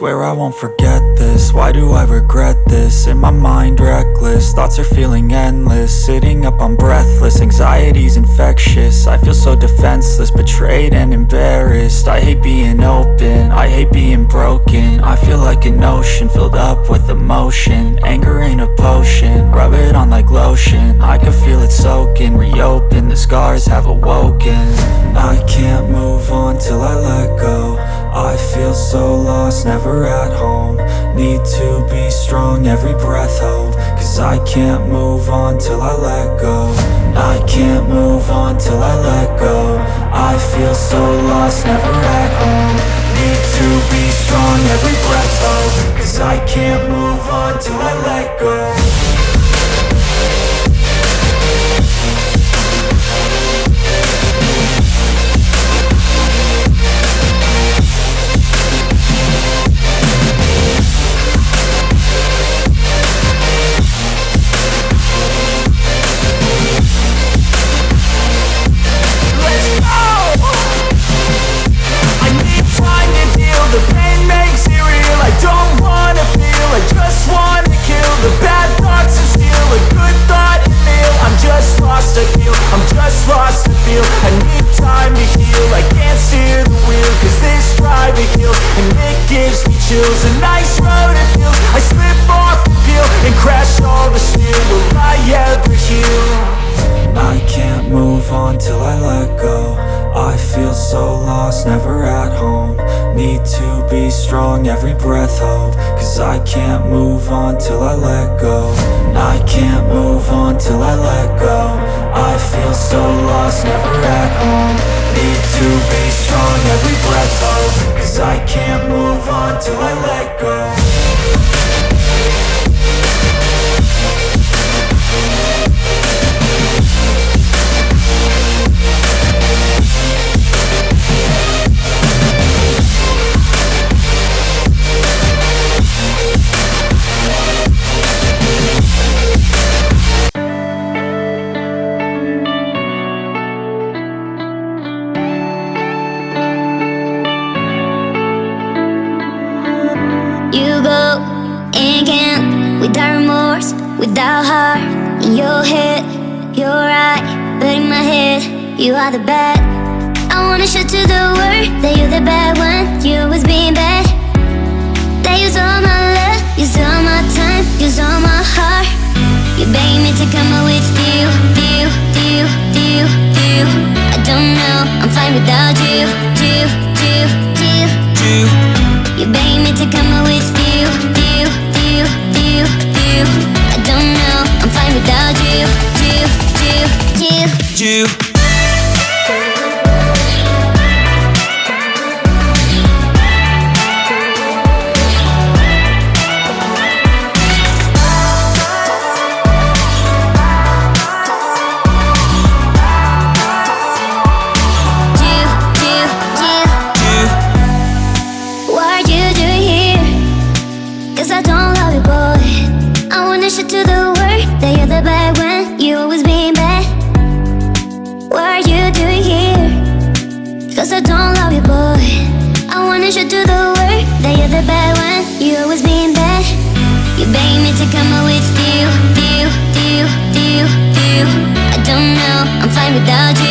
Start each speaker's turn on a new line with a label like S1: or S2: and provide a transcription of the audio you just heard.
S1: Swear I won't forget this, why do I regret this? In my mind reckless, thoughts are feeling endless. Sitting up I'm breathless, anxiety's infectious. I feel so defenseless, betrayed and embarrassed. I hate being open, I hate being broken. I feel like an ocean filled up with emotion. Anger ain't a potion, rub it on like lotion. I can feel it soaking, reopen, the scars have awoken. I can't move on till I let go. I feel so lost, never at home. Need to be strong, every breath hope. Cause I can't move on till I let go. I can't move on till I let go. I feel so lost, never at home. Need to be strong, every breath hope. Cause I can't move on till I let go.
S2: The pain makes it real, I don't wanna feel, I just wanna kill the bad thoughts and steal a good thought and meal. I'm just lost, I feel, I'm just lost, I feel. I need time to heal, I can't steer the wheel. Cause this drive it kills, and it gives me chills. A nice road it feels, I slip off the peel and crash all the steel. Will I ever heal?
S1: I can't move on till I let go. I feel so lost, never at home. Need to be strong, every breath hope. Cause I can't move on till I let go. I can't move on till I let go. I feel so lost, never at home. Need to be strong, every breath hope. Cause I can't move on till I let go.
S3: Without remorse, without heart. In your head, you're right, but in my head, you are the bad. I wanna show to the world that you're the bad one. You always being bad. That use all my love, use all my time, use all my heart. You beg me to come up with you. I don't know, I'm fine without you. You beg me to come up with you. I don't know, I'm fine without you. To the world that you're the bad one. You always being bad. What are you doing here? Cause I don't love you, boy. I wanna show to the world that you're the bad one. You always being bad. You beg me to come up with you. I don't know, I'm fine without you.